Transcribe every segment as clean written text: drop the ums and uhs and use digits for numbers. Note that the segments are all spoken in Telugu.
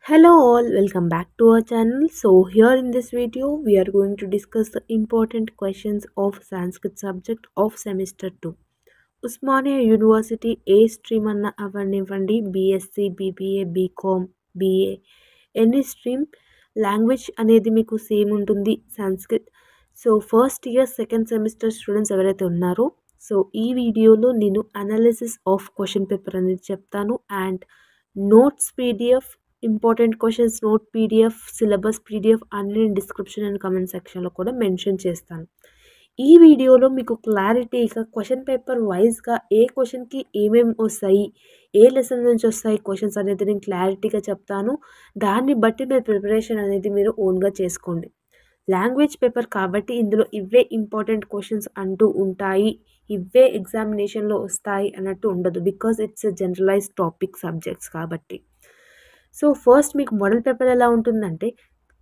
Hello all, welcome back to our channel. So here in this video we are going to discuss the important questions of Sanskrit subject of semester 2. Osmania university ఏ స్ట్రీమ్ అన్న అవనివ్వండి, BSc, BBA, BCom, BA, any stream language అనేది మీకు సేమ్ ఉంటుంది Sanskrit. So first year second semester students ఎవరైతే ఉన్నారో, సో ఈ వీడియోలో నేను అనాలిసిస్ ఆఫ్ క్వశ్చన్ పేపర్ అనేది చెప్తాను and notes PDF, important questions note PDF, syllabus PDF అన్ని డిస్క్రిప్షన్ అండ్ కమెంట్ సెక్షన్లో కూడా మెన్షన్ చేస్తాను. ఈ వీడియోలో మీకు క్లారిటీగా క్వశ్చన్ పేపర్ వైజ్గా ఏ క్వశ్చన్కి ఏమేమి వస్తాయి, ఏ లెసన్ నుంచి వస్తాయి క్వశ్చన్స్ అనేది నేను క్లారిటీగా చెప్తాను. దాన్ని బట్టి మీరు ప్రిపరేషన్ అనేది మీరు ఓన్గా చేసుకోండి. లాంగ్వేజ్ పేపర్ కాబట్టి ఇందులో ఇవే ఇంపార్టెంట్ క్వశ్చన్స్ అంటూ ఉంటాయి, ఇవే ఎగ్జామినేషన్లో వస్తాయి అన్నట్టు ఉండదు. Because it's a generalised topic subjects కాబట్టి. సో ఫస్ట్ మీకు మోడల్ పేపర్ ఎలా ఉంటుందంటే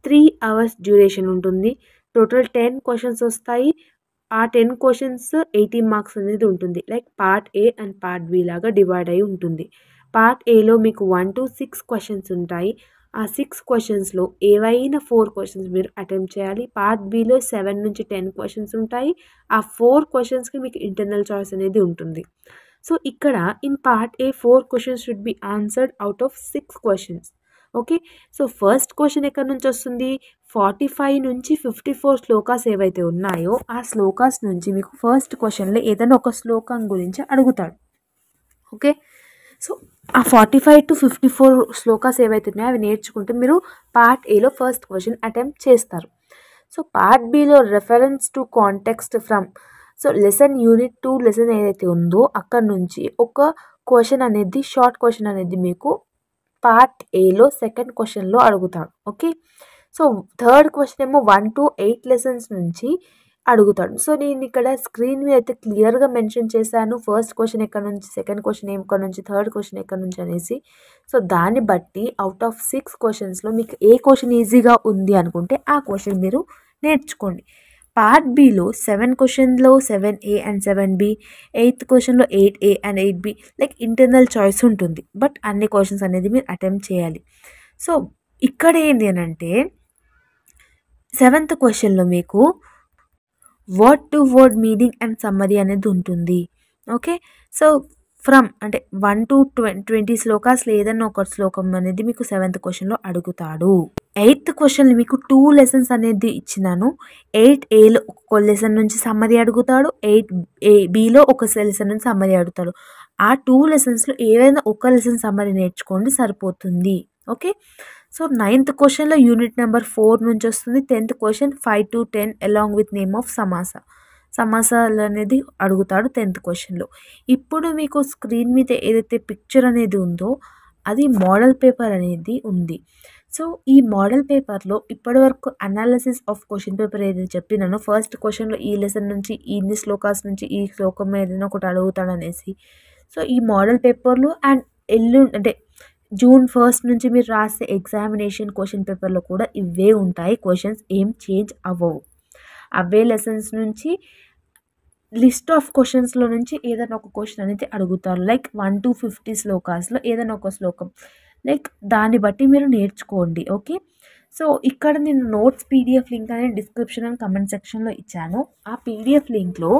3 hours డ్యూరేషన్ ఉంటుంది. టోటల్ 10 క్వశ్చన్స్ వస్తాయి. ఆ 10 క్వశ్చన్స్ 80 మార్క్స్ అనేది ఉంటుంది. Like part A and part B లాగా డివైడ్ అయి ఉంటుంది. పార్ట్ ఏలో మీకు 1 to 6 క్వశ్చన్స్ ఉంటాయి. ఆ 6 క్వశ్చన్స్లో ఏవైనా 4 క్వశ్చన్స్ మీరు అటెంప్ట్ చేయాలి. పార్ట్ బిలో 7 నుంచి 10 క్వశ్చన్స్ ఉంటాయి. ఆ 4 క్వశ్చన్స్కి మీకు ఇంటర్నల్ చాయిస్ అనేది ఉంటుంది. సో ఇక్కడ in part A 4 questions should be answered out of 6 questions. Okay, so first question ఎక్కడి నుంచి వస్తుంది? 45 నుంచి 54 శ్లోకాస్ ఏవైతే ఉన్నాయో ఆ శ్లోకాస్ నుంచి మీకు ఫస్ట్ క్వశ్చన్లో ఏదైనా ఒక శ్లోకం గురించి అడుగుతాడు. ఓకే, సో ఆ 45 to 54 శ్లోకాస్ ఏవైతే ఉన్నాయో అవి నేర్చుకుంటే మీరు పార్ట్ ఏలో ఫస్ట్ క్వశ్చన్ అటెంప్ట్ చేస్తారు. So part below reference to context from, so lesson unit 2 lesson ఏదైతే ఉందో అక్కడ నుంచి ఒక క్వశ్చన్ అనేది, షార్ట్ క్వశ్చన్ అనేది మీకు పార్ట్ ఏలో సెకండ్ క్వశ్చన్లో అడుగుతాడు. ఓకే, సో థర్డ్ క్వశ్చన్ ఏమో 1 to 8 లెసన్స్ నుంచి అడుగుతాడు. సో నేను ఇక్కడ స్క్రీన్ మీద అయితే క్లియర్గా మెన్షన్ చేశాను ఫస్ట్ క్వశ్చన్ ఎక్కడ నుంచి, సెకండ్ క్వశ్చన్ ఎక్కడ నుంచి, థర్డ్ క్వశ్చన్ ఎక్కడ నుంచి అనేసి. సో దాన్ని బట్టి అవుట్ ఆఫ్ 6 క్వశ్చన్స్లో మీకు ఏ క్వశ్చన్ ఈజీగా ఉంది అనుకుంటే ఆ క్వశ్చన్ మీరు నేర్చుకోండి. పార్ట్ బిలో 7 క్వశ్చన్లో 7A అండ్ 7B, 8th క్వశ్చన్లో 8A and 8B like internal choice ఉంటుంది. బట్ అన్ని క్వశ్చన్స్ అనేది మీరు అటెంప్ట్ చేయాలి. సో ఇక్కడ ఏంటి అని అంటే 7th క్వశ్చన్లో మీకు word to word meaning and summary అనేది ఉంటుంది. ఓకే, సో ఫ్రమ్ అంటే 1 to 20 శ్లోకాస్ లేదన్న ఒక శ్లోకం అనేది మీకు 7th క్వశ్చన్లో అడుగుతాడు. 8th క్వశ్చన్ మీకు 2 లెసన్స్ అనేది ఇచ్చినాను. 8Aలో ఒక లెసన్ నుంచి సమ్మరీ అడుగుతాడు, 8Bలో ఒక లెసన్ నుంచి సమ్మరీ అడుగుతాడు. ఆ 2 లెసన్స్లో ఏవైనా ఒక లెసన్ సమ్మరీ నేర్చుకోండి సరిపోతుంది. ఓకే, సో 9th క్వశ్చన్లో యూనిట్ నెంబర్ 4 నుంచి వస్తుంది. 10th question 5 to 10 along with name of సమాసాలు అనేది అడుగుతాడు 10th క్వశ్చన్లో. ఇప్పుడు మీకు స్క్రీన్ మీద ఏదైతే పిక్చర్ అనేది ఉందో అది మోడల్ పేపర్ అనేది ఉంది. సో ఈ మోడల్ పేపర్లో ఇప్పటివరకు అనాలిసిస్ ఆఫ్ క్వశ్చన్ పేపర్ ఏదైతే చెప్పినానో ఫస్ట్ క్వశ్చన్లో ఈ లెసన్ నుంచి ఇన్ని శ్లోకాస్ నుంచి ఈ శ్లోకం ఏదైనా ఒకటి అడుగుతాడు అనేసి. సో ఈ మోడల్ పేపర్లో అండ్ అంటే June 1st నుంచి మీరు రాసే ఎగ్జామినేషన్ క్వశ్చన్ పేపర్లో కూడా ఇవే ఉంటాయి. క్వశ్చన్స్ ఏం చేంజ్ అవ్వవు. అవే లెసన్స్ నుంచి లిస్ట్ ఆఫ్ క్వశ్చన్స్లో నుంచి ఏదైనా ఒక క్వశ్చన్ అనేది అడుగుతారు. లైక్ 1 to 50 శ్లోకాస్లో ఏదైనా ఒక శ్లోకం, లైక్ దాన్ని బట్టి మీరు నేర్చుకోండి. ఓకే, సో ఇక్కడ నేను నోట్స్ పీడిఎఫ్ లింక్ అనేది డిస్క్రిప్షన్ అండ్ కమెంట్ సెక్షన్లో ఇచ్చాను. ఆ పీడిఎఫ్ లింక్లో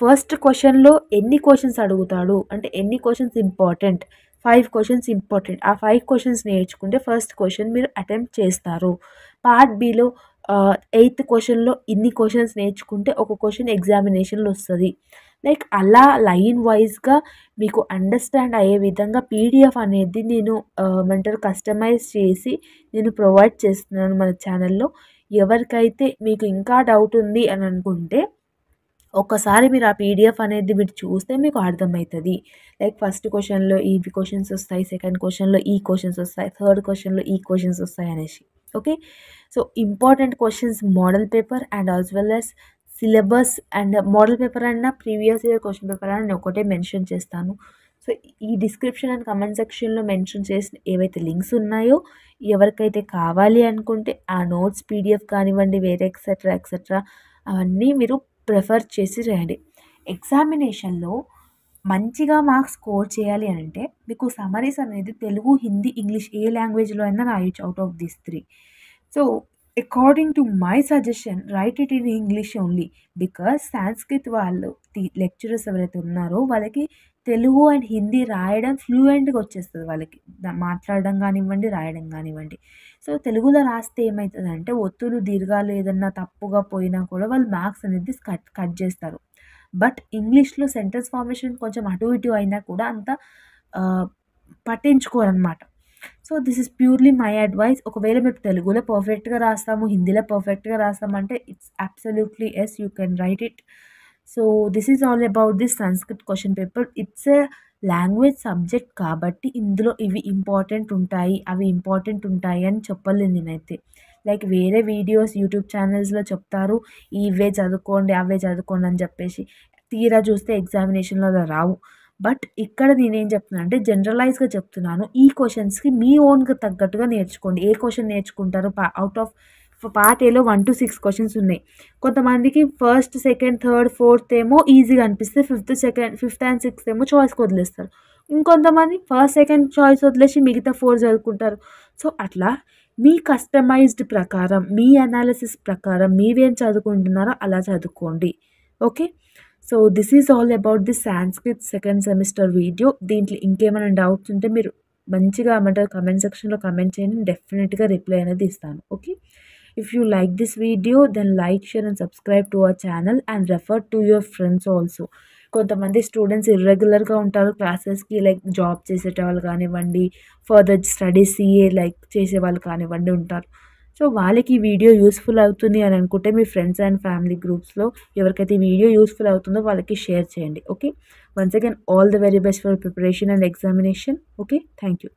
ఫస్ట్ క్వశ్చన్లో ఎన్ని క్వశ్చన్స్ అడుగుతాడు అంటే ఎన్ని క్వశ్చన్స్ ఇంపార్టెంట్, 5 క్వశ్చన్స్ ఇంపార్టెంట్. ఆ 5 క్వశ్చన్స్ నేర్చుకుంటే ఫస్ట్ క్వశ్చన్ మీరు అటెంప్ట్ చేస్తారు. పార్ట్ బిలో 8th క్వశ్చన్లో ఇన్ని క్వశ్చన్స్ నేర్చుకుంటే ఒక క్వశ్చన్ ఎగ్జామినేషన్లో వస్తుంది. లైక్ అలా లైన్ వైజ్గా మీకు అండర్స్టాండ్ అయ్యే విధంగా పీడిఎఫ్ అనేది నేను ఏమంటారు కస్టమైజ్ చేసి నేను ప్రొవైడ్ చేస్తున్నాను మన ఛానల్లో. ఎవరికైతే మీకు ఇంకా డౌట్ ఉంది అని అనుకుంటే ఒక్కసారి మీరు ఆ పీడిఎఫ్ అనేది మీరు చూస్తే మీకు అర్థమవుతుంది. లైక్ ఫస్ట్ క్వశ్చన్లో ఈ క్వశ్చన్స్ వస్తాయి, సెకండ్ క్వశ్చన్లో ఈ క్వశ్చన్స్ వస్తాయి, థర్డ్ క్వశ్చన్లో ఈ క్వశ్చన్స్ వస్తాయి అనేసి. Okay, so important questions model paper and as well as syllabus and model paper అన్న ప్రీవియస్ ఇయర్ క్వశ్చన్ పేపర్ అని నేను ఒకటే మెన్షన్ చేస్తాను. సో ఈ డిస్క్రిప్షన్ అండ్ కమెంట్ సెక్షన్లో మెన్షన్ చేసిన ఏవైతే లింక్స్ ఉన్నాయో ఎవరికైతే కావాలి అనుకుంటే ఆ నోట్స్ పీడిఎఫ్ కానివ్వండి వేరే ఎక్సెట్రా అవన్నీ మీరు ప్రిఫర్ చేసి రాయండి. ఎగ్జామినేషన్లో మంచిగా మార్క్స్ స్కోర్ చేయాలి అని అంటే మీకు సమ్మరీస్ అనేది తెలుగు, హిందీ, ఇంగ్లీష్ ఏ లాంగ్వేజ్‌లో అయినా రాయొచ్చు out of these 3. So, according to my suggestion right it in English only. Because Sanskrit వాళ్ళు లెక్చరర్స్ ఎవరైతే ఉన్నారో వాళ్ళకి తెలుగు అండ్ హిందీ రాయడం ఫ్లూయెంట్‌గా వచ్చేస్తది వాళ్ళకి. మాట్లాడడం గానివ్వండి, రాయడం గానివ్వండి. సో, తెలుగులో రాస్తే ఏమైతదంటే ఒత్తులు, దీర్ఘాలు ఏదన్నా తప్పుగా పోయినా కూడా వాళ్ళు మార్క్స్ అనేది కట్ కట్ జేస్తారు. బట్ ఇంగ్లీష్‌లో సెంటెన్స్ ఫార్మేషన్ కొంచెం అటు ఇటు అయినా కూడా అంత ఆహ్, పట్టించుకోరనమాట. So, this is purely my advice. ఒకవేళ మీరు తెలుగులో పర్ఫెక్ట్‌గా రాస్తాము, హిందీలో పర్ఫెక్ట్‌గా రాస్తామంటే it's absolutely yes, you can write it. So, this is all about this Sanskrit question paper. It's a language subject కాబట్టి ఇందులో ఇవి ఇంపార్టెంట్ ఉంటాయి, అవి ఇంపార్టెంట్ ఉంటాయి అని చెప్పలేను నేనైతే. లైక్ వేరే వీడియోస్ యూట్యూబ్ ఛానల్స్‌లో చెప్తారు, ఇవే చదువుకోండి, అవే చదువుకోండి అని చెప్పేసి. తీరా చూస్తే ఎగ్జామినేషన్‌లో అలా రావు. బట్ ఇక్కడ నేనేం చెప్తున్నాను అంటే జనరలైజ్‌గా చెప్తున్నాను. ఈ క్వెషన్స్‌కి మీ ఓన్‌గా తగ్గట్టుగా నేర్చుకోండి. ఏ క్వెషన్ నేర్చుకుంటారో ఔట్ ఆఫ్ పార్ట్ ఏలో 1-6 క్వెషన్స్ ఉన్నాయి. కొంతమందికి ఫస్ట్, సెకండ్, థర్డ్, ఫోర్త్ ఏమో ఈజీగా అనిపిస్తే ఫిఫ్త్ అండ్ సిక్స్త్ ఏమో చాయిస్‌కి వదిలేస్తారు. ఇంకొంతమంది ఫస్ట్, సెకండ్ చాయిస్ వదిలేసి మిగతా 4 చదువుకుంటారు. సో, అట్లా మీ కస్టమైజ్డ్ ప్రకారం, మీ అనాలిసిస్ ప్రకారం మీరేం చదువుకుంటున్నారో అలా చదువుకోండి. Okay. So, this is all about the Sanskrit second semester video. దీంట్లో ఇంకేమైనా డౌట్స్ ఉంటే మీరు మంచిగా ఏమంటారు కామెంట్ సెక్షన్‌లో కామెంట్ చేయండి. నేను డెఫినిట్‌గా రిప్లై అనేది ఇస్తాను. Okay. If you like this video, then like, share and subscribe to our channel and refer to your friends also. కొంతమంది స్టూడెంట్స్ ఇర్రెగ్యులర్‌గా ఉంటారు క్లాసెస్‌కి, లైక్ జాబ్ చేసేటవాళ్ళు కానివ్వండి, ఫర్దర్ స్టడీస్ సీఏ లైక్ చేసేవాళ్ళు కానివ్వండి ఉంటారు. సో, వాళ్ళకి ఈ వీడియో యూస్‌ఫుల్ అవుతుంది అని అనుకుంటే మీ ఫ్రెండ్స్ అండ్ ఫ్యామిలీ గ్రూప్స్‌లో ఎవరికైతే ఈ వీడియో యూస్‌ఫుల్ అవుతుందో వాళ్ళకి షేర్ చేయండి. Okay. Once again all the very best for preparation and examination. Okay. Thank you.